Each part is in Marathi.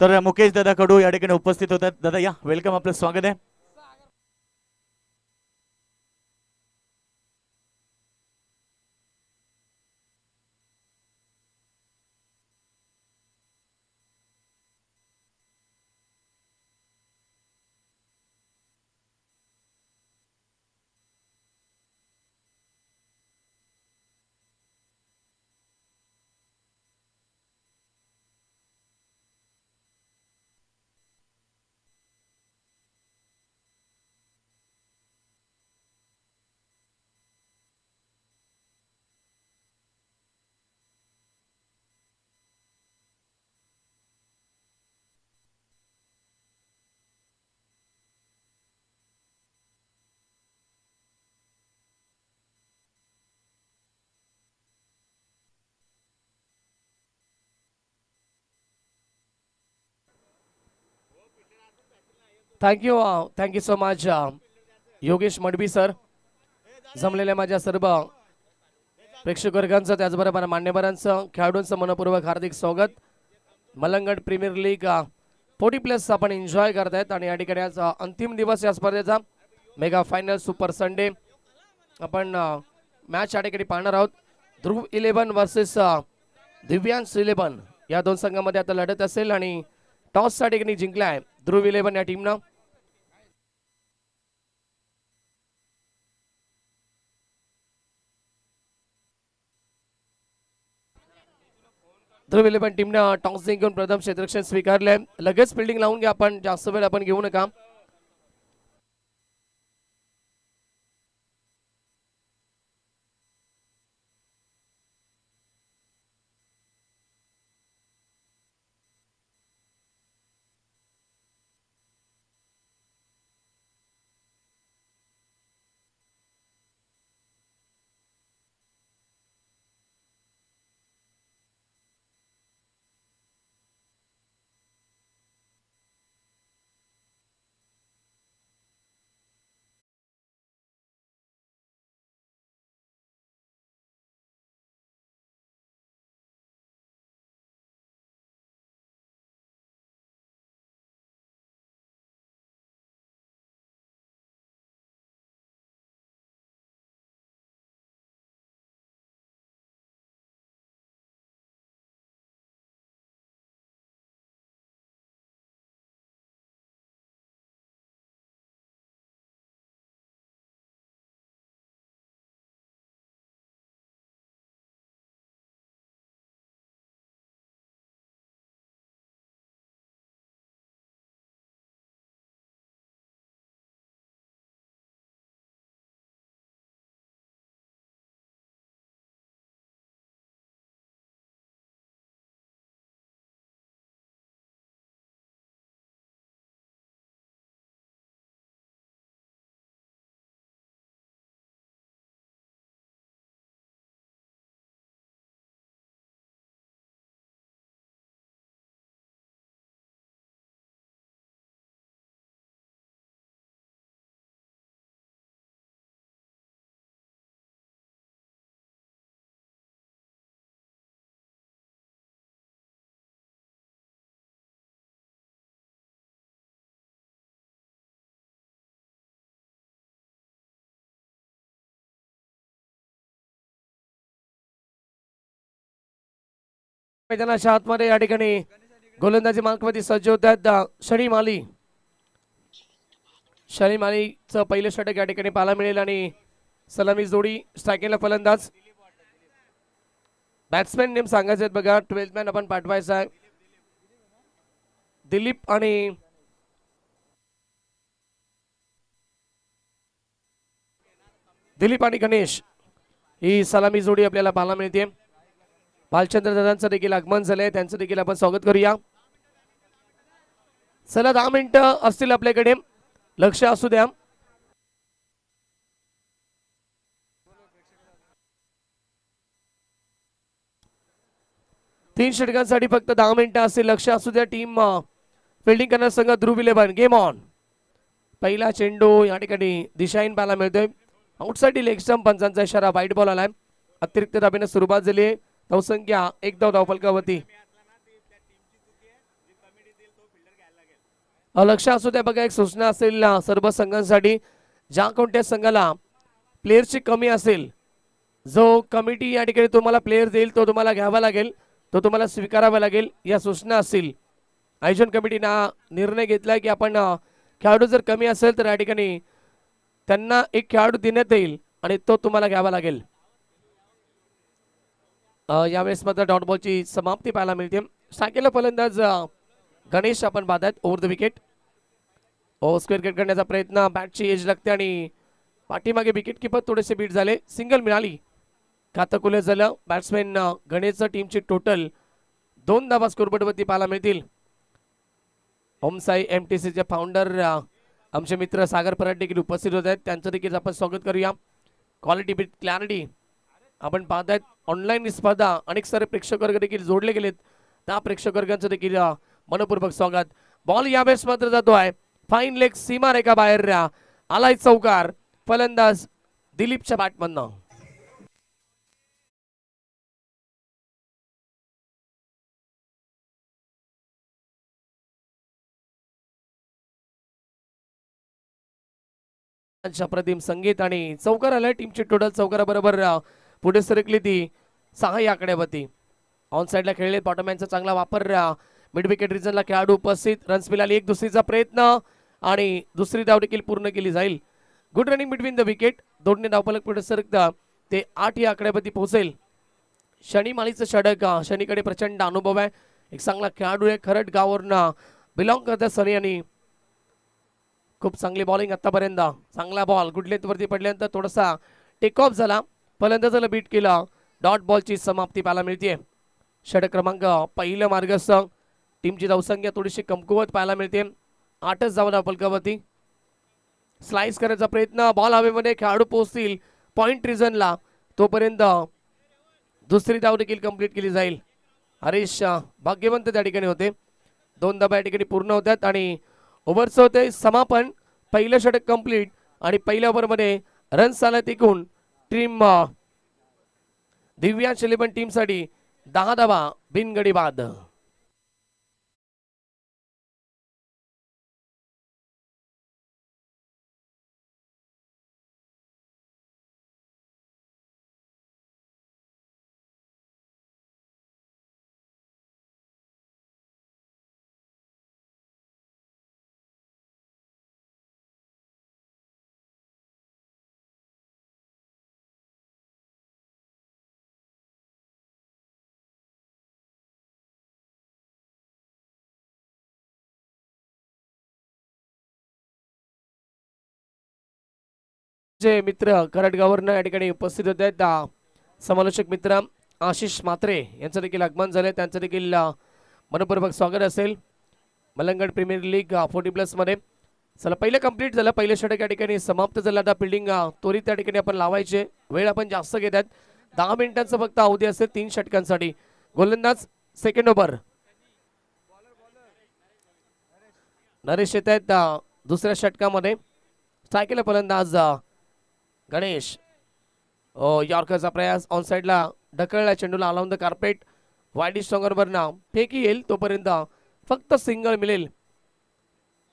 तर मुकेश दादा कडू या ठिकाणी उपस्थित होतात. दादा या, वेलकम, आपलं स्वागत आहे. Thank you so much Yogesh Madbi sir. जमलेल्या माझ्या सर्व प्रेक्षक वर्गांचं त्याचबरोबर मान्यवरांचं खेळाडूंचं मनपूर्वक हार्दिक स्वागत. मलंगड प्रीमियर लीग 40+ आपण एन्जॉय करतायत आणि या ठिकाणी आज अंतिम दिवस या स्पर्धेचा मेगा फायनल सुपर संडे आपण मॅच या ठिकाणी पाहणार आहोत. ध्रुव 11 वर्सेस दिव्यांश 11 या दोन संघांमध्ये आता लढत असेल आणि टॉस च्या ठिकाणी जिंकलाय ध्रुव 11 या टीमनं. ध्रुव 11 टीमनं टॉस जिंकून प्रथम क्षेत्ररक्षण स्वीकारले. लगेच फिल्डिंग लावून घ्या, आपण जास्त वेळ आपण घेऊ नका. मैदानाच्या आतमध्ये या ठिकाणी गोलंदाजी मार्कवरती सज्ज होत आहेत शनी मालीचं पहिलं षटक या ठिकाणी पाहायला मिळेल आणि सलामी जोडी स्ट्रायकिंगला फलंदाज. बॅट्समॅन नेम सांगायचे आहेत बघा, 12th मॅन आपण पाठवायचा आहे. दिलीप आणि गणेश ही सलामी जोडी आपल्याला पाहायला मिळते. भालचंद्र दादांचं देखील आगमन झालंय, त्यांचं देखील आपण स्वागत करूया. चला 10 मिनिटं असतील आपल्याकडे, लक्ष असू द्या. तीन षटकांसाठी फक्त 10 मिनिटं असतील, लक्ष असू द्या. टीम फिल्डिंग करणार संघ ध्रुव 11. Game on. पहिला चेंडू या ठिकाणी दिशाहीन पाहायला मिळतोय. आउटसाइड लेग स्टंप, पंचांचा इशारा, वाईट बॉल आलाय. अतिरिक्त धाबेने सुरुवात झाली. धावसंख्या 1 धाव धावफलकावरती. लक्ष असू द्या बघा, एक सूचना असेल सर्व संघांसाठी, ज्या कोणत्या संघाला प्लेयरची कमी असेल, जो कमिटी या ठिकाणी तुम्हाला प्लेयर देईल तो तुम्हाला घ्यावा लागेल, तो तुम्हाला स्वीकारावा लागेल. या सूचना असतील. आयोजन कमिटीनं निर्णय घेतला की आपण खेळाडू जर कमी असेल तर या ठिकाणी त्यांना एक खेळाडू देण्यात येईल आणि तो तुम्हाला घ्यावा लागेल. यावेळेस मात्र डॉट बॉलची समाप्ती पाहायला मिळते. साकेला फलंदाज गणेश आपण पाहतात over the wicket. Square get करण्याचा प्रयत्न, बॅटची एज लागते आणि पाठीमागे विकेट किपर थोडेसे बीट झाले. सिंगल मिळाली, खातं खुलं झालं. बॅट्समॅन गणेशचं टीमची टोटल 2 धावा स्कोरबोर्डवरती पाहायला मिळतील. ओम साई MTCचे फाउंडर आमचे मित्र सागर पराड देखील उपस्थित होत आहेत, त्यांचं देखील आपण स्वागत करूया. क्वालिटी बिट क्लॅरिटी आपण पाहतायत. ऑनलाईन स्पर्धा अनेक सारे प्रेक्षक वर्ग देखील जोडले गेलेत, त्या प्रेक्षक वर्गांचं देखील मनपूर्वक स्वागत. बॉल यावेळेस मात्र जातोय फाईन लेग, सीमा रेखा बाहेर आलाय चौकार. फलंदाज दिलीपच्या बॅटमधनं. अप्रतिम संगीत आणि चौकार आलाय. टीमची टोटल चौकाराबरोबर पुढे सरकली ती 6 या आकड्यावरती. ऑन साइडला खेळले बॉटमॅनचा चांगला वापर. मिड विकेट रिजनला खेळाडू उपस्थित. रन्स मिळाली. एक दुसरीचा प्रयत्न आणि दुसरी धाव देखील पूर्ण केली जाईल. Good running between the wicket. दोन्ही धावफलक पुढे सरकता ते 8 या आकड्यावरती पोहोचेल. शनी माळीचं षटक. शनीकडे प्रचंड अनुभव आहे, एक चांगला खेळाडू आहे. खरड गावावरून बिलॉंग करतात सनी आणि खूप चांगली बॉलिंग आतापर्यंत. चांगला बॉल गुडलेत वरती पडल्यानंतर थोडासा टेक ऑफ झाला, फलंदाजाला बीट केला. डॉट बॉलची समाप्ती पाहायला मिळते. षटक क्रमांक पहिलं मार्गस्थ. टीमची धावसंख्या थोडीशी कमकुवत पाहायला मिळते. 8च धावा फलकावरती. स्लाइस करायचा प्रयत्न, बॉल हवेमध्ये, खेळाडू पोहोचतील पॉइंट रिजनला, तोपर्यंत दुसरी धाव देखील कंप्लीट केली जाईल. हरीश भाग्यवंत त्या ठिकाणी होते. 2 धावा या ठिकाणी पूर्ण होत्यात आणि ओव्हरचं होते समापन. पहिलं षटक कंप्लीट आणि पहिल्या ओव्हरमध्ये रन्स आला टिकून टीम दिव्यांश 11 टीमसाठी 10 धावा बिनगडी बाद. जे मित्र करडगाववरून या ठिकाणी उपस्थित होते आहेत, समालोचक मित्र आशिष म्हात्रे यांचं देखील आगमन झाले, त्यांचं देखील मनपूर्वक स्वागत असेल मलंगड प्रीमियर लीग 40+ मध्ये. चला पहिलं कंप्लीट झालं, पहिलं षटक या ठिकाणी समाप्त झालं. आता फिल्डिंग त्वरित त्या ठिकाणी आपण लावायचे, वेळ आपण जास्त घेत आहेत. 10 मिनिटांचं फक्त अवधी असेल 3 षटकांसाठी. गोलंदाज सेकंड ओव्हर नरेश येत आहेत दुसऱ्या षटकामध्ये. स्ट्रायकेला फलंदाज गणेश. यॉर्करचा प्रयास, ऑन साइडला ढकलला चेंडूला, अलाउन द कार्पेट. वाईड स्ट्रॉंगरवरनं फेकी येईल तोपर्यंत फक्त सिंगल मिळेल.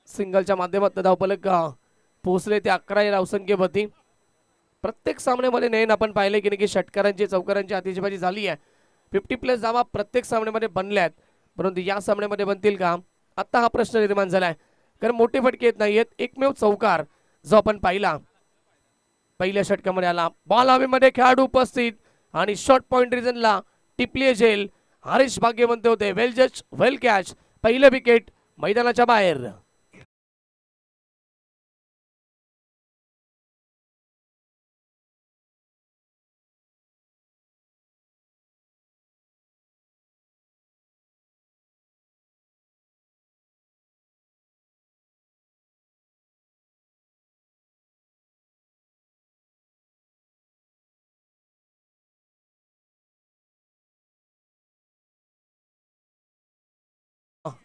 सिंगलच्या माध्यमातून धावफलक पोहोचले ते 11 या धावसंख्येवरती. प्रत्येक सामन्यामध्ये नयन आपण पाहिले की षटकारांची चौकारांची आतिषबाजी झाली आहे. 50+ धावा प्रत्येक सामन्यामध्ये बनल्यात, परंतु या सामन्यामध्ये बनतील का आता हा प्रश्न निर्माण झालाय. कारण मोठे फटके येत नाहीयेत. एकमेव चौकार जो आपण पाहिला पहिल्या षटकामध्ये आला. बॉल हवेमध्ये, खेळाडू उपस्थित आणि शॉर्ट पॉइंट रिजनला टिपली झेल. हरीश भाग्यवंत होते. वेल जज, वेल कॅच. पहिलं विकेट मैदानाच्या बाहेर.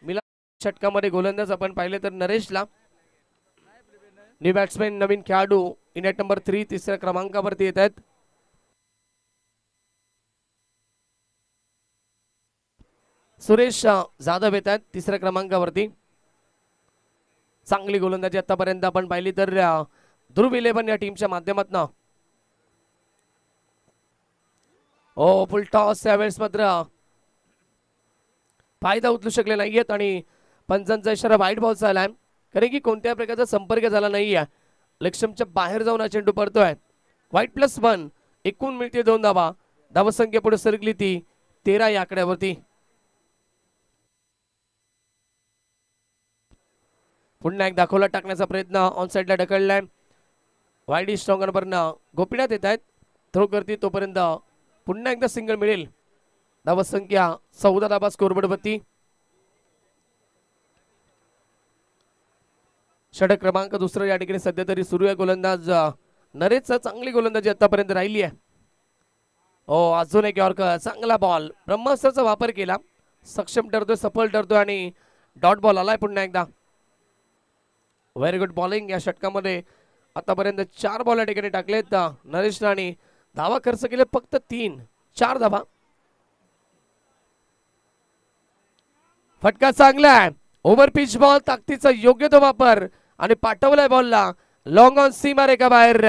मिला षटकामध्ये गोलंदाज आपण पाहिले तर नरेशला. न्यू बॅट्समॅन, नवीन खेळाडू इन ॲट नंबर 3 तिसऱ्या क्रमांकावरती येत आहेत. सुरेश जाधव येत आहेत तिसऱ्या क्रमांकावरती. चांगली गोलंदाजी आतापर्यंत आपण पाहिली तर ध्रुव 11 या टीमच्या माध्यमातून फुल टॉस यावेळेस मात्र फायदा उचलू शकले नाहीयेत आणि पंचांचा इशारा वाईट बॉलचा आलाय, कारण की कोणत्या प्रकारचा संपर्क झाला नाहीये. लक्ष्यमच्या बाहेर जाऊन हा चेंडू पडतोय. वाईट +1 एकूण मिळते 2 धावा. धावसंख्या पुढे सरकली ती 13 या आकड्यावरती. पुन्हा एक दाखवला टाकण्याचा प्रयत्न ऑन साइडला ढकललाय. वाईडी स्ट्रॉंगर वरनं गोपीनाथ येत आहेत. थ्रो करती तोपर्यंत पुन्हा एकदा सिंगल मिळेल. धावसंख्या 14 धावा स्कोरबोर्डवरती. षटक क्रमांक दुसरं या ठिकाणी सध्या तरी सुरू आहे. गोलंदाज नरेश चांगली गोलंदाजी आतापर्यंत राहिली आहे. अजून एक यॉर्कर, चांगला बॉल, ब्रह्मास्त्राचा वापर केला, सक्षम ठरतोय, सफल ठरतोय आणि डॉट बॉल आलाय पुन्हा एकदा. व्हेरी गुड बॉलिंग या षटकामध्ये. आतापर्यंत 4 बॉल या ठिकाणी टाकलेत नरेश आणि धावा खर्च केले फक्त 4 धावा. फटका चांगला आहे. ओव्हर पिच बॉल, ताकदीचा योग्य तो वापर आणि पाठवलाय बॉलला लॉंग ऑन सीमा रेखा बाहेर.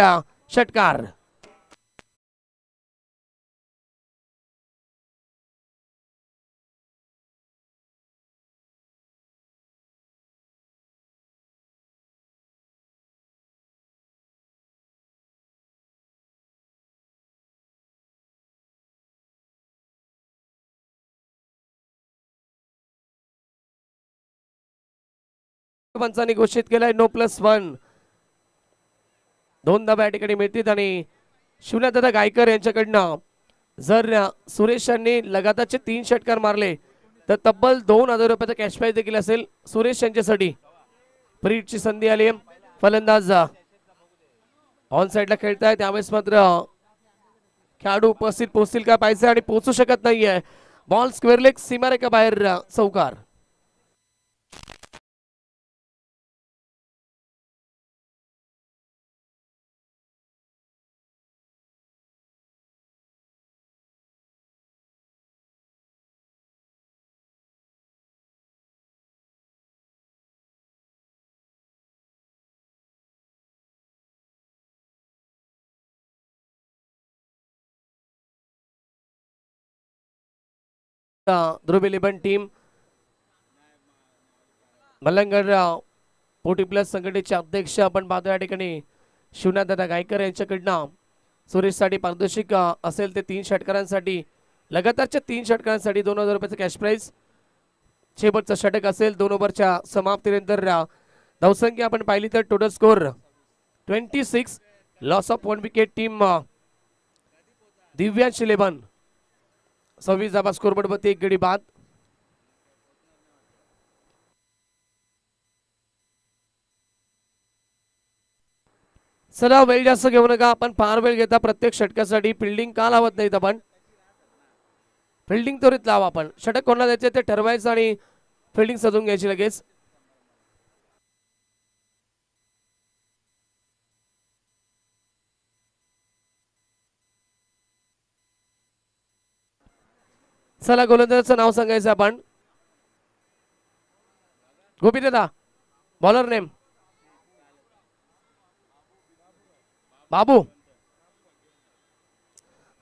षटकार. पंचांनी घोषित केलाय नो +1. 2 धावा या ठिकाणी मिळतील आणि शिवनाथदादा गायकर यांच्याकडनं जर सुरेश यांनी लगातारचे 3 षटकार मारले तर तब्बल 2,000 रुपयाचा कॅश प्राइज देखील असेल सुरेश यांच्यासाठी. फ्रीडची संधी आली. फलंदाज ऑन साइडला खेळताय, त्यावेळेस मात्र खेळाडू उपस्थित पोहोचतील का पाहिजे आणि पोहोचू शकत नाहीये. बॉल स्क्वेअर लेग सीमारेखा बाहेर. चौकार. ध्रुव 11 टीम मलंगड पोटी प्लस संघटनेचे अध्यक्ष आपण पाहतो या ठिकाणी शिवनाथदादा गायकर यांच्याकडनं सुरेशसाठी पारितोषिक असेल ते 3 षटकारांसाठी, लगातारच्या 3 षटकारांसाठी 2,000 रुपयाचं कॅश प्राइज. शेवटचं षटक असेल 2 ओव्हरच्या समाप्तीनंतर. धावसंख्या आपण पाहिली तर total score 26, loss of 1 wicket. Team Divyansh 11 26 धावा स्कोरबोर्ड वरती, 1 गडी बाद. चला वेळ जास्त घेऊ नका, आपण फार वेळ घेता प्रत्येक षटकासाठी. फिल्डिंग का लावत नाहीत आपण? फिल्डिंग त्वरित लावा. आपण षटक कोणाला द्यायचे ते ठरवायचं आणि फिल्डिंग सजवून घ्यायची लगेच. चला गोलंदाजाचं नाव सांगायचं आपण. गोपीदादा. बॉलर नेम बाबू.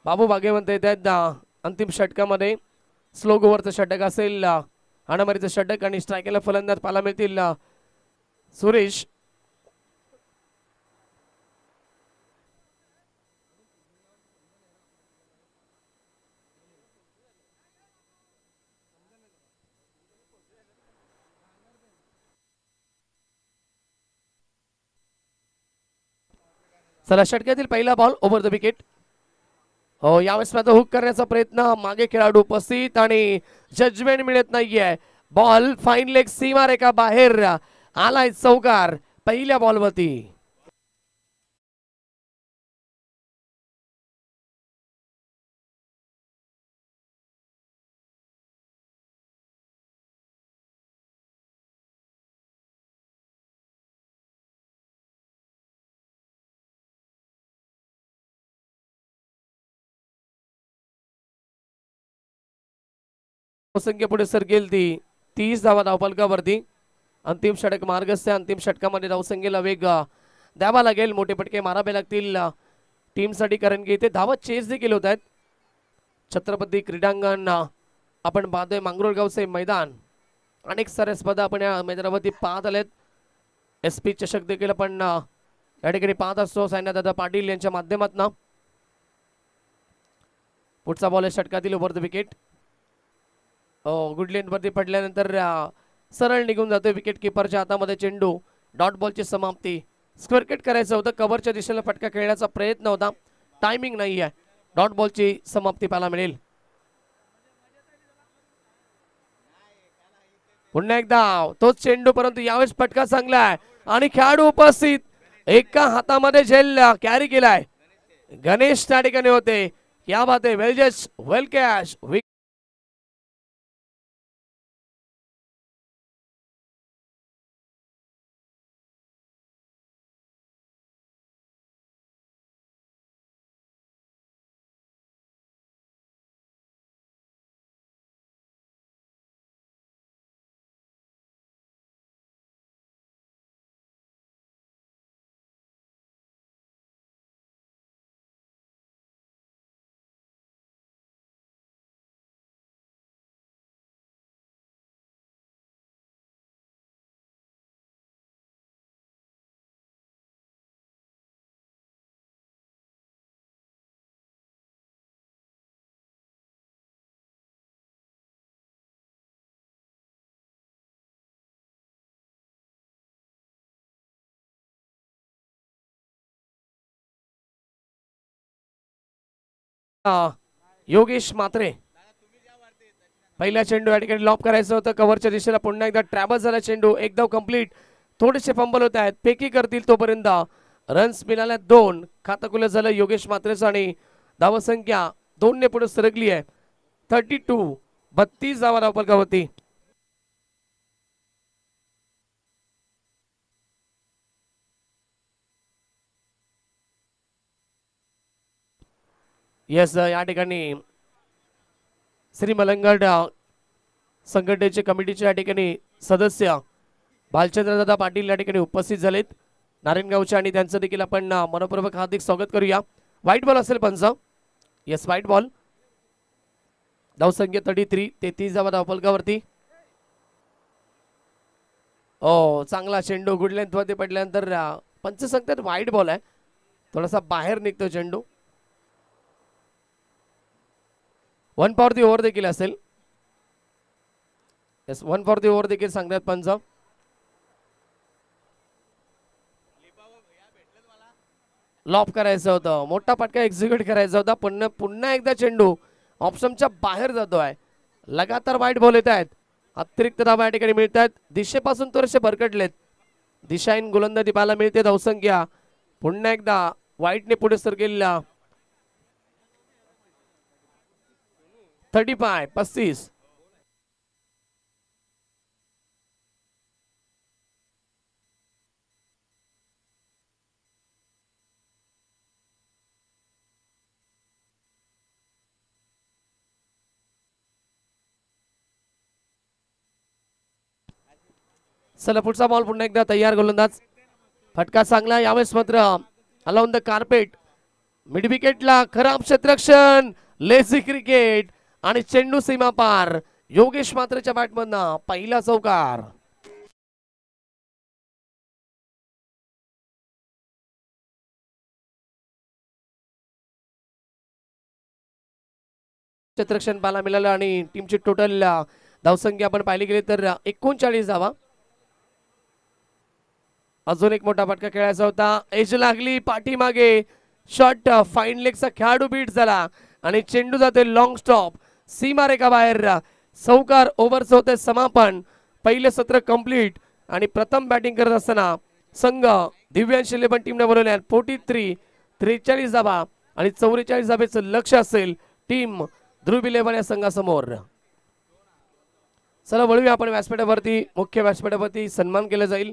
बाबू भाग्यवंत येत आहेत अंतिम षटकामध्ये. स्लो ओव्हरचं षटक असेल, हाणामारीचं षटक आणि स्ट्रायकला फलंदाज पाहायला मिळतील सुरेश. चला षटकातील पहिला बॉल ओव्हर द विकेट. यावेळेस मात्र हुक करण्याचा प्रयत्न, मागे खेळाडू उपस्थित आणि जजमेंट मिळत नाहीये. बॉल फाईन लेग सीमा रेखा बाहेर आलाय. चौकार पहिल्या बॉलवरती. संख्या पुढे सरकेल ती 30 धावा धावफलकावरती. अंतिम षटक मार्गस्थ आहे. अंतिम षटकामध्ये धावसंख्येला वेग द्यावा लागेल. मोठे पटके मारावे लागतील टीमसाठी, कारण की इथे धावा चेस देखील होत आहेत. छत्रपती क्रीडांगण आपण पाहतोय, मांगरोळगावचे मैदान. अनेक साऱ्या स्पर्धा आपण या मैदानावरती पाहत आलेत. SP चषक देखील आपण या ठिकाणी पाहत असतो साईनाथदादा पाटील यांच्या माध्यमातून. पुढचा बॉल षटकातील over the wicket. Good length वरती पडल्यानंतर सरळ निघून जातोय. विकेट किपरच्या हातामध्ये चेंडू. डॉट बॉलची समाप्ती. स्क्वेअर किट करायचं होतं, कव्हरच्या दिशेला फटका खेळण्याचा प्रयत्न होता, टायमिंग नाही आहे. डॉट बॉलची समाप्ती पाहायला मिळेल. पुन्हा एकदा तोच चेंडू, परंतु यावेळेस फटका चांगला आहे आणि खेळाडू उपस्थित. एका हातामध्ये झेल कॅरी केलाय. गणेश त्या ठिकाणी होते. या बात आहे. वेल जस्ट, वेल कॅश. योगेश मात्रे. पहिला चेंडू या ठिकाणी लॉप करायचं होतं कव्हरच्या दिशेला. पुन्हा एकदा ट्रॅव्हल झाला चेंडू. एकदम कंप्लीट. थोडेसे फंबल होत आहेत, पेकी करतील तोपर्यंत. रन्स मिळाल्या 2. खातं खुलं झालं योगेश मात्रेचं आणि धावसंख्या 2 ने पुढे सरकली आहे. 32. 32 धावा धावफलकावरती. येस, या ठिकाणी श्री मलंगड संघटनेचे कमिटीचे या ठिकाणी सदस्य भालचंद्रदादा पाटील या ठिकाणी उपस्थित झालेत नारायणगावचे, आणि त्यांचं देखील आपण मनपूर्वक हार्दिक स्वागत करूया. व्हाईट बॉल असेल पंच. Yes, white ball. धावसंख्या 33 धावा धावफलकावरती. चांगला चेंडू गुड लेंथ वरती पडल्यानंतर पंच सांगतात व्हाईट बॉल आहे. थोडासा बाहेर निघतो चेंडू. 1 फॉर दी ओव्हर देखील असेल. येस, 1 फॉर दी ओव्हर देखील सांगतात पंच. लॉप करायचं होतं, मोठा पटका एक्झिक्यूट करायचा होता, पण पुन्हा एकदा चेंडू ऑप्शनच्या बाहेर जातोय. लगातार वाईट बॉल येत आहेत. अतिरिक्त धावा या ठिकाणी मिळत आहेत. दिशेपासून थोडेसे भरकटलेत. दिशाहीन गोलंदाजी पाहायला मिळते. धावसंख्या पुन्हा एकदा वाईटने पुढे सरकेला. 35. चला पुढचा बॉल. पुन्हा एकदा तयार गोलंदाज. फटका चांगला यावेळेस मात्र अलाउन द कार्पेट. मिड विकेटला खराब क्षेत्ररक्षण. लेझी क्रिकेट आणि चेंडू सीमा पार. योगेश मात्रेच्या बॅटमधनं पहिला चौकार. क्षेत्ररक्षण पाहायला मिळालं आणि टीमची टोटल धावसंख्या आपण पाहिली गेली तर 39 धावा. अजून एक मोठा फटका खेळायचा होता. एज लागली पाठीमागे. शॉट फाईन लेगचा खेळाडू बीट झाला आणि चेंडू जाते लॉंग स्टॉप. सीमारेखा बाहेर. चौकार. ओव्हरचं होते समापन. पहिले सत्र कंप्लीट आणि प्रथम बॅटिंग करत असताना संघ दिव्यांश 11 टीमने बनवल्या 43 धावा आणि 44 धावेचं लक्ष असेल टीम ध्रुव 11 या संघासमोर. चला वळूया आपण व्यासपीठावरती. मुख्य व्यासपीठावरती सन्मान केला जाईल.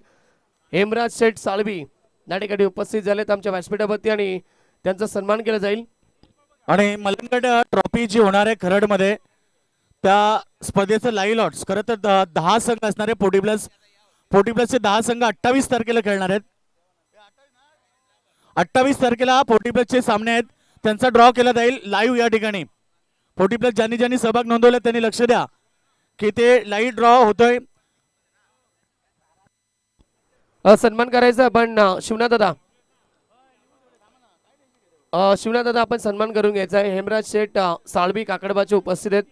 हेमराज शेठ साळवी या ठिकाणी उपस्थित झालेत आमच्या व्यासपीठावरती आणि त्यांचा सन्मान केला जाईल. आणि मलंगड ट्रॉफी जी होणार आहे खरडमध्ये, त्या स्पर्धेचं लाईव्ह लॉट्स खरं तर 10 संघ असणारे 40+ 40 प्लसचे 10 संघ 28 तारखेला खेळणार आहेत. 28 तारखेला 40 प्लसचे सामने आहेत. त्यांचा ड्रॉ केला जाईल लाईव्ह या ठिकाणी. 40 प्लस ज्यांनी ज्यांनी सहभाग नोंदवला त्यांनी लक्ष द्या की ते लाईव्ह ड्रॉ होतोय. सन्मान करायचा पण शिवनाथ दादा, शिवनाथ दादा आपण सन्मान करून घ्यायचा आहे. हेमराज शेठ साळवी काकडबाचे उपस्थित आहेत,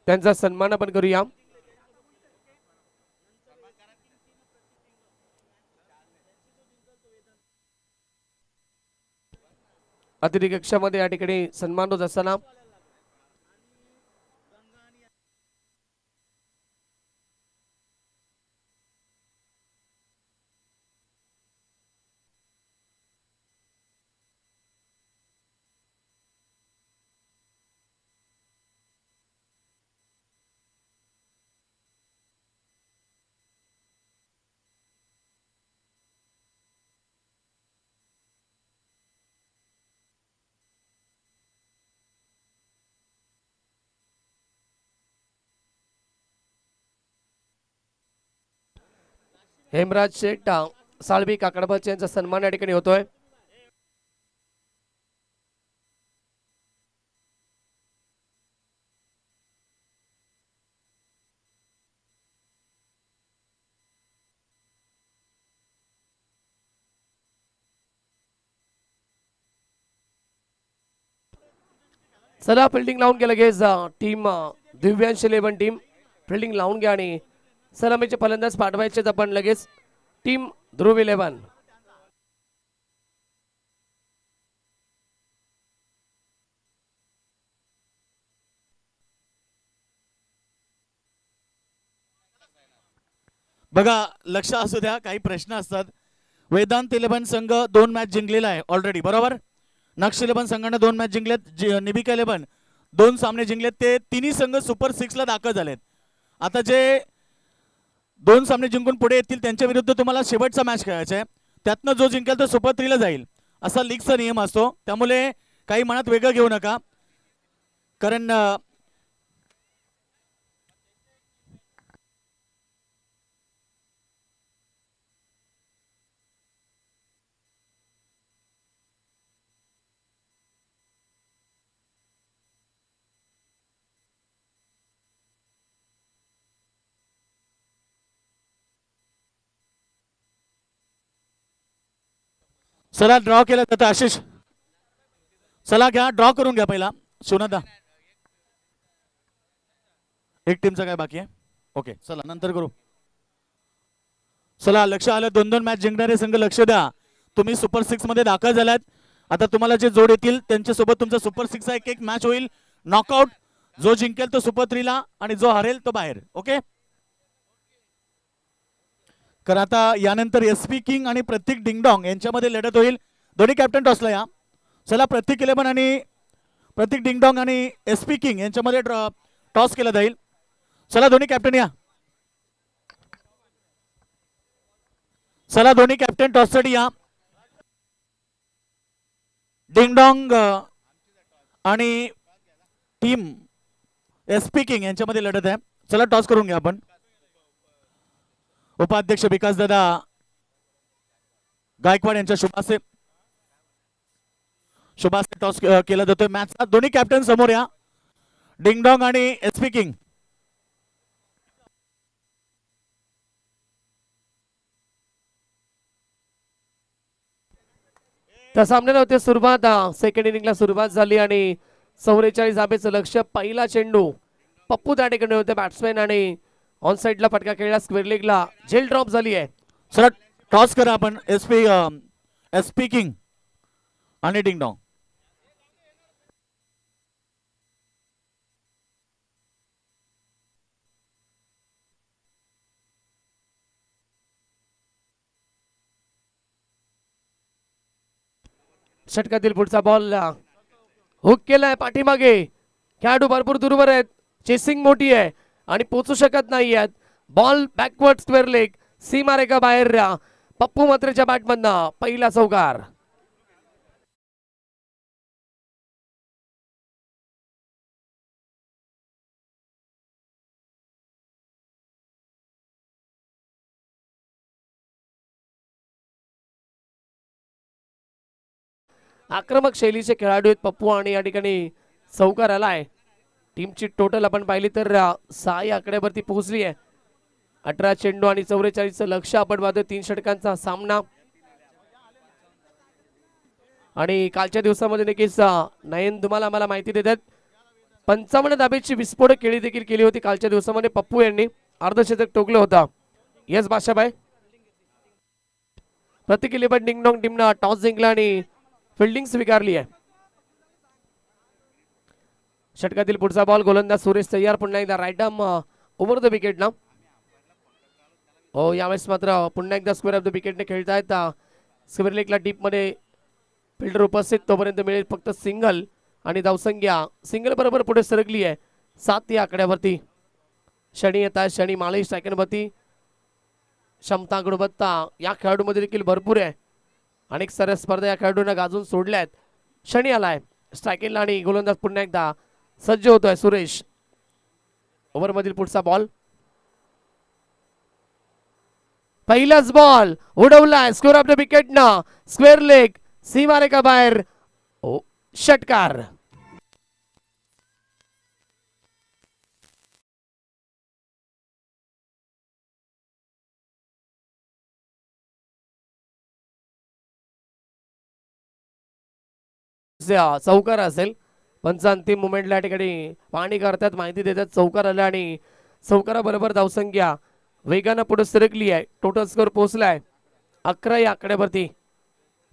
त्यांचा सन्मान आपण करूया. अतिथी कक्षामध्ये या ठिकाणी सन्मान होत असताना हेमराज शेठ साळवी काकडबाचे यांचा सन्मान या ठिकाणी होतोय. चला फिल्डिंग लावून घ्या लगेच. टीम दिव्यांश 11 टीम फिल्डिंग लावून घ्या आणि सलामीचे फलंदाज पाठवायचे आपण लगेच. टीम ध्रुव 11. बघा लक्ष असू द्या, काही प्रश्न असतात. वेदांत 11 संघ 2 मॅच जिंकलेला आहे ऑलरेडी, बरोबर. नक्ष 11 संघाने 2 मॅच जिंकलेत. निबिका 11 2 सामने जिंकलेत. ते तिन्ही संघ सुपर 6 ला दाखल झालेत. आता जे 2 सामने जिंकून पुढे येतील त्यांच्या विरुद्ध तुम्हाला शेवटचा मॅच खेळायचा आहे. त्यातनं जो जिंकेल तो सुपर 3 ला जाईल, असा लीगचा नियम असतो. त्यामुळे काही मनात वेगळं घेऊ नका, कारण चला ड्रॉ केला जातं. आशिष चला घ्या, ड्रॉ करून घ्या पहिला. शिवनादा एक टीमचा काय बाकी आहे? ओके चला नंतर करू. चला लक्ष आलं, 2-2 मॅच जिंकणारे संघ लक्ष द्या. तुम्ही सुपर 6 मध्ये दाखल झालात. आता तुम्हाला जे जोड येतील त्यांच्यासोबत तुमचा सुपर 6 चा एक मॅच होईल. नॉकआउट जो जिंकेल तो सुपर 3 ला आणि जो हरेल तो बाहेर. ओके. तर आता यानंतर एसपी किंग आणि प्रतीक डिंगडॉंग यांच्यामध्ये लढत होईल. दोन्ही कॅप्टन टॉसला या. चला प्रतीक 11 आणि प्रतीक डिंगडॉंग आणि एसपी किंग यांच्यामध्ये टॉस केला जाईल. चला दोन्ही कॅप्टन या. चला दोन्ही कॅप्टन टॉससाठी या. डिंगडॉंग आणि टीम एसपी किंग यांच्यामध्ये लढत आहे. चला टॉस करून घ्या आपण. उपाध्यक्ष विकास दादा गायकवाड यांच्या शुभासे टॉस केला जातोय मॅचचा. दोन्ही कॅप्टन समोर या, डिंगडॉंग आणि एसपी किंग. त्या सामन्याला होते सुरुवात. सेकंड इनिंगला सुरुवात झाली आणि 44 धाब्याचं लक्ष. पहिला चेंडू पप्पू त्या ठिकाणी होते बॅट्समॅन आणि ऑन साइडला फटका खेळला. स्क्वेअर लेगला झेल ड्रॉप झाली आहे. चला टॉस करा आपण. एसपी किंग आणि डिंगडॉंग. षटकातील पुढचा बॉल हुक केलाय पाठीमागे. खेळाडू भरपूर दूरवर आहेत, चेसिंग मोठी आहे आणि पोचू शकत नाही आहेत. बॉल बॅकवर्ड स्क्वेअर लेग, सीमारेखा बाहेर. पप्पू मात्रेच्या बॅटमधनं पहिला चौकार. आक्रमक शैलीचे खेळाडू आहेत पप्पू आणि या ठिकाणी चौकार आलाय. टीमची टोटल आपण पाहिली तर 6 या आकड्यावरती पोहोचली आहे. 18 चेंडू आणि 44 लक्ष आपण पाहतोय. 3 षटकांचा सामना आणि कालच्या दिवसामध्ये नक्कीच नयन तुम्हाला मला माहिती देतात 55 धाब्याची विस्फोटक खेळी देखील केली होती कालच्या दिवसामध्ये. पप्पू यांनी अर्धशतक टोकलं होतं. येस बाशाबाई प्रतिकेली पण डिंग डॉंग टीमनं टॉस जिंकला आणि फिल्डिंग स्वीकारली आहे. षटकातील पुढचा बॉल गोलंदाज सुरेश तयार. पुन्हा एकदा right arm over the wicket ना. हो यावेळेस मात्र पुन्हा एकदा स्क्वेअर ऑफ द विकेटने खेळतायत. स्क्वेअर लेगला डीप मध्ये फिल्डर उपस्थित. तोपर्यंत मिळेल फक्त सिंगल आणि धावसंख्या सिंगल बरोबर पुढे सरकली आहे 7 या आकड्यावरती. शनी येतात. शनी माळी स्ट्रायकरवरती क्षमता गुणवत्ता या खेळाडूमध्ये देखील भरपूर आहे. अनेक साऱ्या स्पर्धा या खेळाडूंना गाजून सोडल्या आहेत. शनी आलाय स्ट्रायकिंगला आणि गोलंदाज पुन्हा एकदा सज्ज होतोय सुरेश. ओव्हर मधील पुढचा बॉल पहिलाच बॉल उडवलाय स्कोर ऑफ द विकेट ना. स्क्वेअर लेग सीमारेखा बाहेर षटकार. चौकार असेल पंच अंतिम मुमेंटला या ठिकाणी पाहणी करतात माहिती देतात. चौकार आला आणि चौकारा बरोबर धावसंख्या वेगानं पुढे सरकली आहे. टोटल स्कोर पोहोचलाय 11 या आकड्यावरती.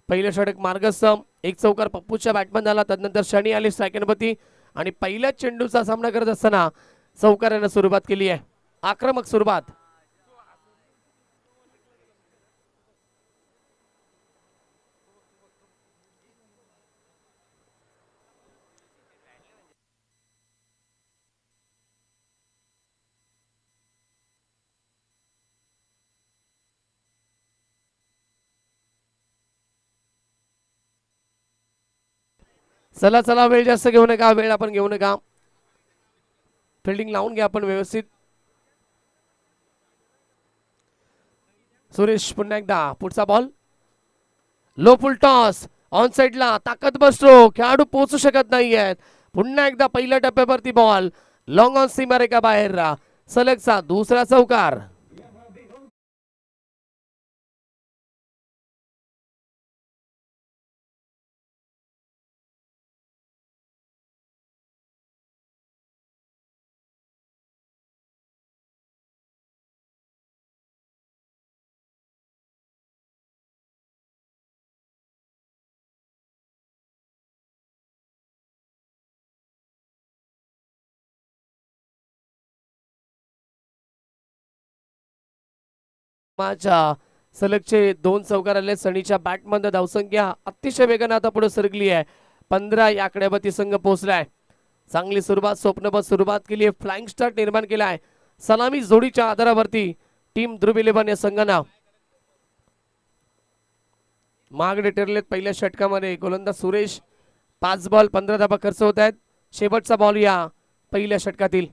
पहिलं षटक मार्गस्थम. एक चौकार पप्पूच्या बॅटमन झाला. त्यानंतर शनी आली स्ट्रायकरवरती आणि पहिल्या चेंडूचा सामना करत असताना चौकारानं सुरुवात केली आहे. आक्रमक सुरुवात. चला चला वेळ जास्त घेऊ नका. वेळ आपण घेऊ नका. फिल्डिंग लावून घ्या आपण व्यवस्थित. सुरेश पुन्हा एकदा पुढचा ball low full toss on साइडला ताकद बसतो. खेळाडू पोहोचू शकत नाहीयेत. पुन्हा एकदा पहिल्या टप्प्यावरती बॉल लॉंग ऑन सीमारेखा बाहेर. सलगचा दुसरा चौकार. माझ्या सलगचे 2 चौकार आले. सनीच्या बॅटमध्ये धावसंख्या अतिशय वेगाने आता पुढे सरकली आहे. 15 या आकड्यावरती संघ पोहोचलाय. चांगली सुरुवात स्वप्नबद्ध सुरुवात केली आहे. फ्लाइंग स्टार्ट निर्माण केला आहे. सलामी जोडीच्या आधारावरती टीम ध्रुव 11 या संघानं मागडे ठरलेत. पहिल्या षटकामध्ये गोलंदाज सुरेश 5 बॉल 15 धाबा खर्च होत आहेत. शेवटचा बॉल या पहिल्या षटकातील.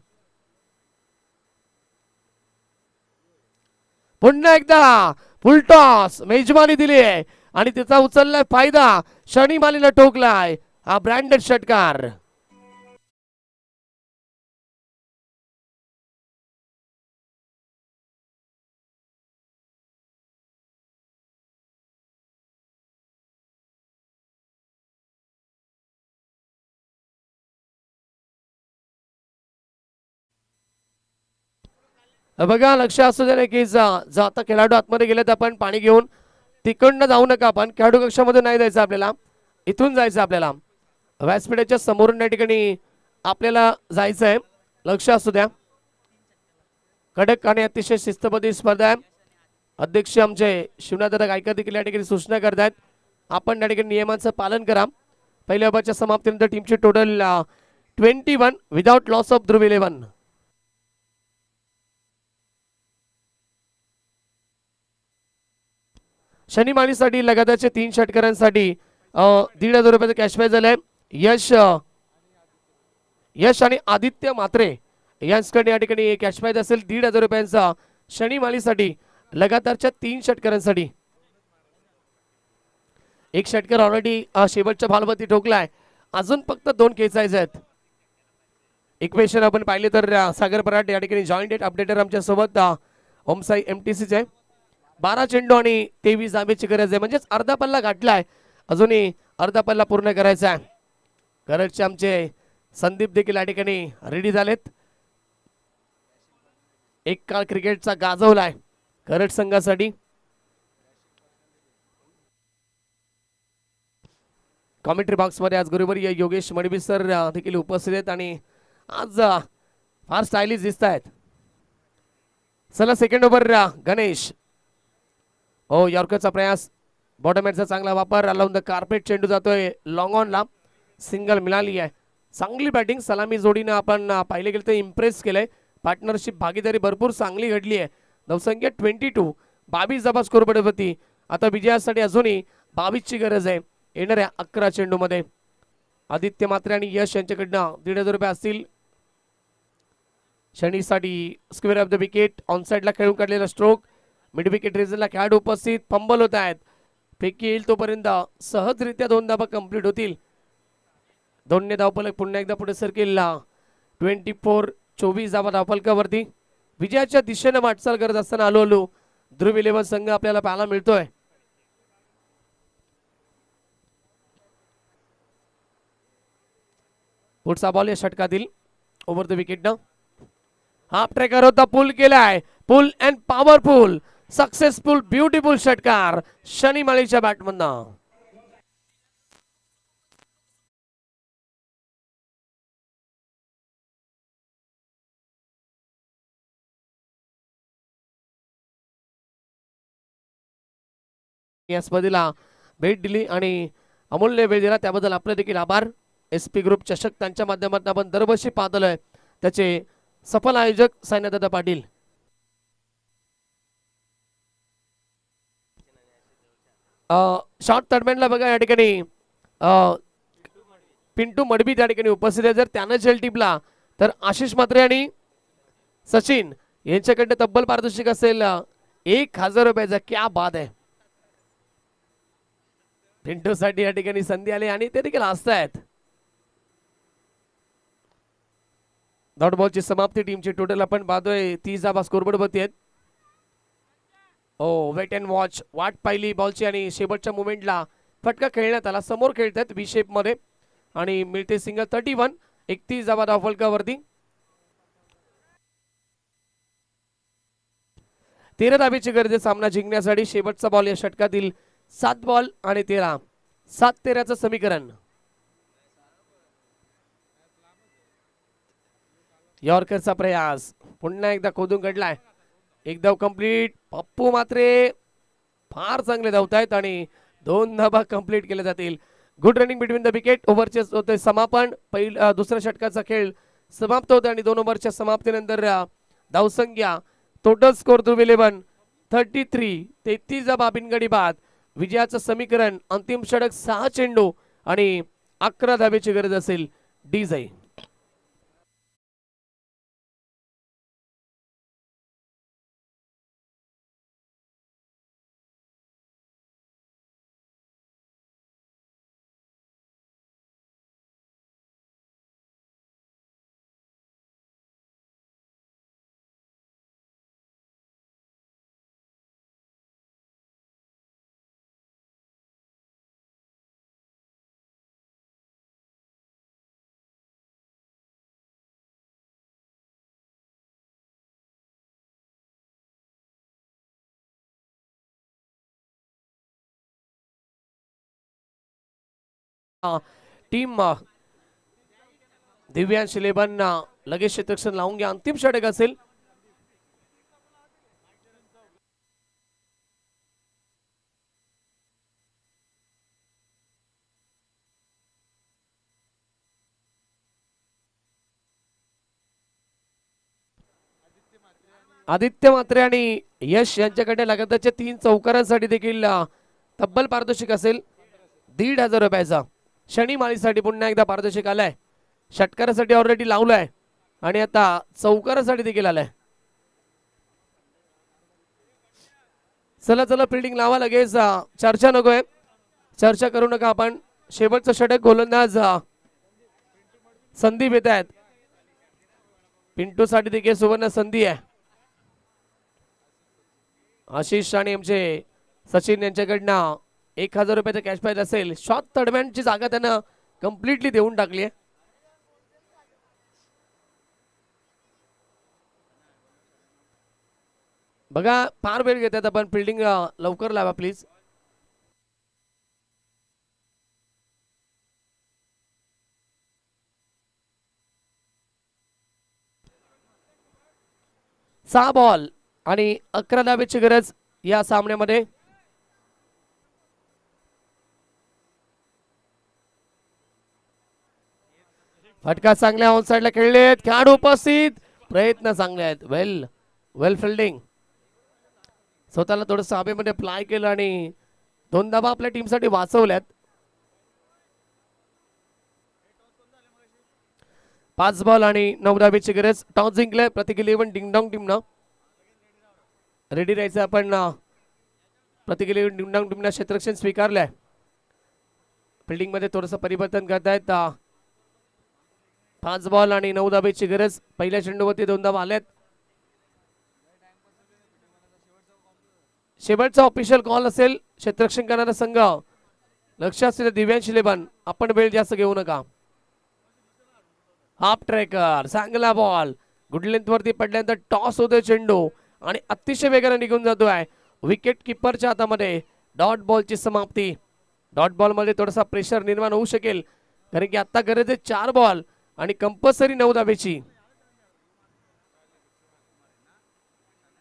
पुन्हा एकदा फुल टॉस मेजबानी दिली आहे आणि त्याचा उचललाय फायदा. शनी मालीला ठोकलाय. हा ब्रँडेड षटकार. बघा लक्ष असू दे की आता खेळाडू आतमध्ये गेलेत. आपण पाणी घेऊन तिकडनं जाऊ नका. आपण खेळाडू कक्षामध्ये नाही जायचं आपल्याला. इथून जायचं आपल्याला. व्यासपीठाच्या समोरून या ठिकाणी आपल्याला जायचं आहे. लक्ष असू द्या. कडक आणि अतिशय शिस्तबद्ध स्पर्धा आहे. अध्यक्ष आमचे शिवनाथदादा गायकर देखील या ठिकाणी सूचना करतायत. आपण या ठिकाणी नियमांचं पालन करा. पहिल्या ओव्हरच्या समाप्तीनंतर टीमची टोटल 21 विदाउट लॉस ऑफ ध्रुव 11. शनी माळीसाठी लगातारचे 3 षटकारांसाठी 1,500 रुपयाचं कॅश प्राइज झालंय. यश आणि आदित्य मात्रे यांच्याकडे या ठिकाणी कॅश प्राइज असेल 1,500 रुपयांचा शनी माळीसाठी लगातारच्या 3 षटकारांसाठी. एक षटकार ऑलरेडी शेवटच्या बॉलवरती ठोकलाय. अजून फक्त 2 खेचायचे आहेत. इक्वेशन आपण पाहिले तर सागर पराट या ठिकाणी जॉईंट अपडेटर आमच्या सोबत ओमसाई MTCचे 12 चेंडू आणि 23 धावेची गरज आहे. म्हणजेच अर्धा पल्ला गाठलाय. अजूनही अर्धा पल्ला पूर्ण करायचा आहे. करडचे आमचे संदीप देखील या ठिकाणी रेडी झालेत. एक काळ क्रिकेटचा गाजवलाय करड संघासाठी. कॉमेंट्री बॉक्स मध्ये आज गुरुवारी योगेश मडवी सर देखील उपस्थित आहेत आणि आज फार स्टायलिश दिसत आहेत. चला सेकंड ओव्हर गणेश. हो यॉर्करचा प्रयास. बॉटमॅटचा चांगला वापर. अलाउन द कार्पेट चेंडू जातोय लॉंग ऑनला. सिंगल मिळाली आहे. चांगली बॅटिंग सलामी जोडीनं आपण पाहिले गेलं तर इम्प्रेस केलंय. पार्टनरशिप भागीदारी भरपूर चांगली घडली आहे. धावसंख्या 22. 22 धावा स्कोरबोर्ड वरती. आता विजयासाठी अजूनही 22 ची गरज आहे येणाऱ्या 11 चेंडूमध्ये. आदित्य मात्रे आणि यश यांच्याकडनं 1,500 रुपये असतील. शनीसाठी square off the wicket. On साइडला खेळून काढलेला स्ट्रोक. मिड विकेट रिझनला खेळाडू उपस्थित. फंबल होत आहेत. फेकी येईल तोपर्यंत सहजरित्या 2 धावा कंप्लीट होतील. 2 धावफलक पुन्हा एकदा पुढे सरकेल. 24 धावा धावफलकावरती. विजयाच्या दिशेने वाटचाल करत असताना हळूहळू ध्रुव 11 संघ आपल्याला पाहायला मिळतोय. पुढचा बॉल या षटकातील ओव्हर द विकेटनं हाफ ट्रेकर होता. पुल केलाय. पुल अँड पॉवरफुल सक्सेसफुल ब्युटिफुल षटकार शनी माळीच्या बॅटमधनं. या स्पर्धेला भेट दिली आणि अमूल्य वेळ दिला त्याबद्दल आपले देखील आभार. SP ग्रुप चषक त्यांच्या माध्यमातून आपण दरवर्षी पाहत आलोय. त्याचे सफल आयोजक साईनाथदादा पाटील. शॉर्ट टर्मेंटला बघा या ठिकाणी पिंटू मडबी त्या ठिकाणी उपस्थित आहे. जर त्यानं झेल टिपला तर आशिष मात्रे आणि सचिन यांच्याकडे तब्बल पारितोषिक असेल 1,000 रुपयाचा. क्या बात आहे. पिंटू साठी या ठिकाणी संधी आली आणि ते देखील असतायत. डॉट बॉलची समाप्ती. टीमची टोटल आपण पाहतोय 30 धावा स्कोरबोर्ड वरती आहेत. Oh wait and watch. वाट पाहिली बॉलची आणि शेवटच्या मुवमेंटला फटका खेळण्यात आला. समोर खेळतात V शेप मध्ये आणि मिळते सिंगल. 31. 31 धावा धावफलकावरती. 13 धावेची गरज आहे सामना जिंकण्यासाठी. शेवटचा बॉल या षटकातील. 7 बॉल आणि 13. 7-13चं समीकरण. यॉर्करचा प्रयास पुन्हा एकदा खोदून काढलाय. एक धाव कंप्लीट. पप्पू मात्रे फार चांगले धावतायत आणि 2 धावा कंप्लीट केल्या जातील. Good running between the wicket. ओव्हरचे होते समापन. दुसऱ्या षटकाचा खेळ समाप्त होतो आणि 2 ओव्हरच्या समाप्तीनंतर धावसंख्या टोटल स्कोर ध्रुव 11 33. 33 धावा बिनगडी बाद. विजयाचं समीकरण. अंतिम षटक 6 चेंडू आणि 11 धावेची गरज असेल. DJ टीम दिव्यांश 11 लगेच क्षेत्ररक्षण लावून घ्या. अंतिम षटक असेल. आदित्य मात्रे आणि यश यांच्याकडे लगातारच्या 3 चौकारांसाठी देखील तब्बल पारितोषिक असेल 1,500 रुपयाचा. शनी माळीसाठी पुन्हा एकदा पारितोषिक आलाय. षटकारासाठी ऑलरेडी लावलाय आणि आता चौकारासाठी देखील आलाय. चला चला फिल्डिंग लावा लगेच. चर्चा नकोय. चर्चा करू नका आपण. शेवटचं षटक गोलंदाज संदीप येत आहेत. पिंटू साठी देखील सुवर्ण संधी आहे. आशिष आणि आमचे सचिन यांच्याकडनं 1000 रुपयाचं कॅश प्राइज असेल. शॉट तडम्यांची जागा त्यांना कम्प्लिटली देऊन टाकली आहे. बघा फार वेळ घेतात आपण. फिल्डिंग लवकर लावा प्लीज. सहा बॉल आणि 11 धावेची गरज या सामन्यामध्ये. फटका चांगल्या ऑन साइडला खेळलेत. खेळाडू उपस्थित. प्रयत्न चांगले आहेत. वेल फिल्डिंग. स्वतःला थोडंसं हवेमध्ये फ्लाय केलं आणि 2 धावा आपल्या टीमसाठी वाचवल्यात. 5 बॉल आणि 9 धावेची गरज. टॉस जिंकले प्रत्येक 11 डिंगडॉंग टीमनं. रेडी राहायचं आपण. प्रत्येक 11 डिंगडॉंग टीमनं क्षेत्ररक्षण स्वीकारलंय. फिल्डिंग मध्ये थोडंसं परिवर्तन करतायत. 5 बॉल आणि 9 धावेची गरज. पहिल्या चेंडूवरती 2 धावा आल्यात. शेवटचा ऑफिशियल कॉल असेल. क्षेत्ररक्षण करणारा संघ लक्ष असलेले दिव्यांश 11 आपण वेळ जास्त घेऊ नका. हाफ ट्रॅकर चांगला बॉल. गुड लेंथ वरती पडल्यानंतर टॉस होतोय चेंडू आणि अतिशय वेगाने निघून जातोय. विकेट किपरच्या हातामध्ये. डॉट बॉलची समाप्ती. डॉट बॉल मध्ये थोडासा प्रेशर निर्माण होऊ शकेल कारण की आता गरज आहे 4 बॉल आणि कंपल्सरी 9 धावेची.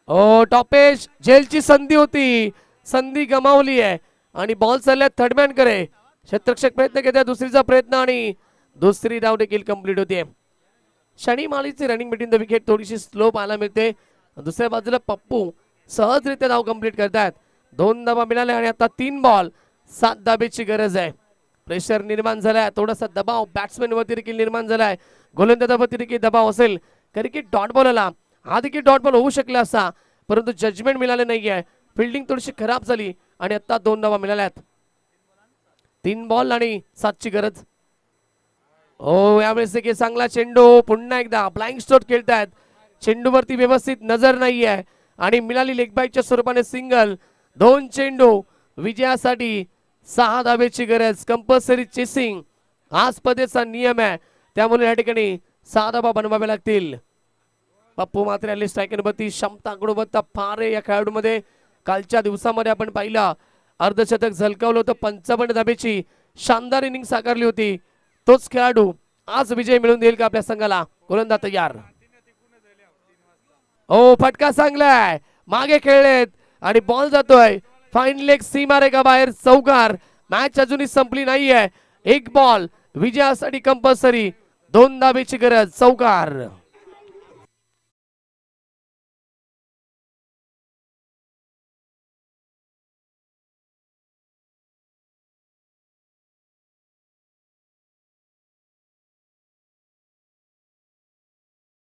ओ टॉपेश झेलची संधी होती. संधी गमावली आहे आणि बॉल चालल्या थर्डमॅन करे. क्षेत्ररक्षक प्रयत्न घेतात. दुसरीचा प्रयत्न आणि दुसरी धाव देखील कंप्लीट होते. शनी मालीची रनिंग बिटवीन द विकेट थोडीशी स्लो पाहायला मिळते. दुसऱ्या बाजूला पप्पू सहजरित्या धाव कंप्लीट करतात. 2 धावा मिळाल्या आणि आता 3 बॉल 7 धावेची गरज आहे. प्रेशर निर्माण झालाय. थोडासा दबाव बॅट्समॅन वरती देखील निर्माण झालाय. गोलंदाजावरती देखील दबाव असेल कारण की डॉट बॉल आला. हा देखील डॉट बॉल होऊ शकला असता परंतु जजमेंट मिळाले नाहीये. फिल्डिंग थोडीशी खराब झाली आणि आता 2 धावा मिळाल्यात. 3 बॉल आणि 7ची गरज. ओ यावेळेस देखील चांगला चेंडू. पुन्हा एकदा ब्लाइंड स्ट्रोक खेळतायत. चेंडूवरती व्यवस्थित नजर नाहीये आणि मिळाली लेग बाईच्या स्वरूपाने सिंगल. 2 चेंडू विजयासाठी 6 धावेची गरज. कंपल्सरी चेसिंग हा स्पर्धेचा नियम आहे त्यामुळे या ठिकाणी 6 धावा बनवाव्या लागतील. पप्पू मात्र आले स्ट्रायकरवरती. क्षमता गुणवत्ता फार आहे या खेळाडूमध्ये. कालच्या दिवसामध्ये आपण पाहिलं अर्धशतक झलकावलं होतं. 55 धावेची शानदार इनिंग साकारली होती. तोच खेळाडू आज विजय मिळवून देईल का आपल्या संघाला. गोलंदाज तयार. ओ फटका चांगलाय. मागे खेळलेत आणि बॉल जातोय फाईन लेग सीमारेखा बाहेर. चौकार. मॅच अजूनही संपली नाहीये. 1 बॉल विजयासाठी कंपल्सरी. 2 धावेची गरज. चौकार.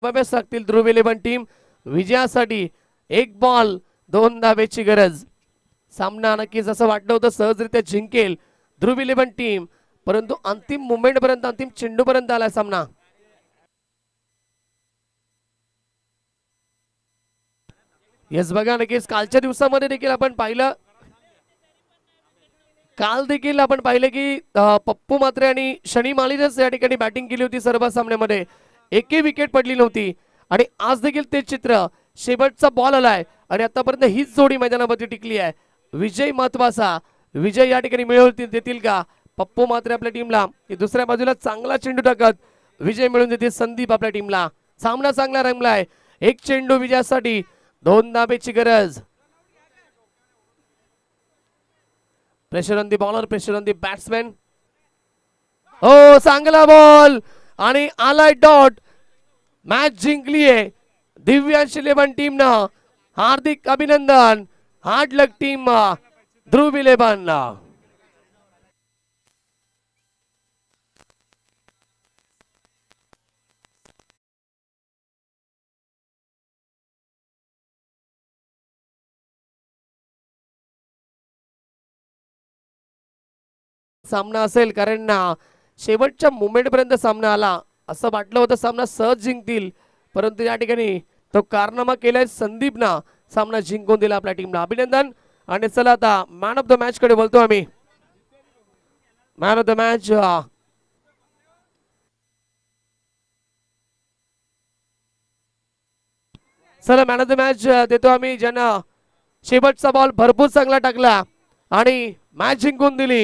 लागतील ध्रुव 11 टीम विजयासाठी. 1 बॉल 2 धावेची गरज. सामना नक्कीच असं वाटलं होतं सहजरित्या जिंकेल ध्रुव 11 टीम परंतु अंतिम मुमेंट पर्यंत अंतिम चेंडू पर्यंत आला सामना. येस बघा नक्कीच कालच्या दिवसामध्ये देखील आपण पाहिलं. काल देखील आपण पाहिलं की पप्पू मात्रे आणि शनी मालीनेच या ठिकाणी बॅटिंग केली होती. सर्व सामन्यामध्ये एकही विकेट पडली नव्हती आणि आज देखील तेच चित्र. शेवटचा बॉल आलाय आणि आतापर्यंत हीच जोडी मैदानामध्ये टिकली आहे. विजय महत्वाचा. विजय या ठिकाणी मिळवतील देतील का पप्पू मात्रे आपल्या टीमला. दुसऱ्या बाजूला चांगला चेंडू टाकत विजय मिळवून देतील संदीप आपल्या टीमला. सामना चांगला रंगलाय. 1 चेंडू विजयासाठी. 2 धावेची गरज. Pressure on the bowler. Pressure on the batsman. हो चांगला बॉल आणि आलाय डॉट. मॅच जिंकलीये दिव्यांश 11 टीमनं. हार्दिक अभिनंदन. हार्ड लक टीम ध्रुव 11. सामना असेल, कारण शेवटच्या मोमेंट पर्यंत सामना आला. असं वाटलं होतं सामना सहज जिंकतील, परंतु या ठिकाणी तो कारनामा केलाय संदीपना, सामना जिंकून दिला आपल्या टीमला. अभिनंदन. आणि चला आता मॅन ऑफ द मॅच कडे बोलतो आम्ही. मॅन ऑफ द मॅच चला मॅन ऑफ द मॅच देतो आम्ही, ज्यांना शेवटचा बॉल भरपूर चांगला टाकला आणि मॅच जिंकून दिली.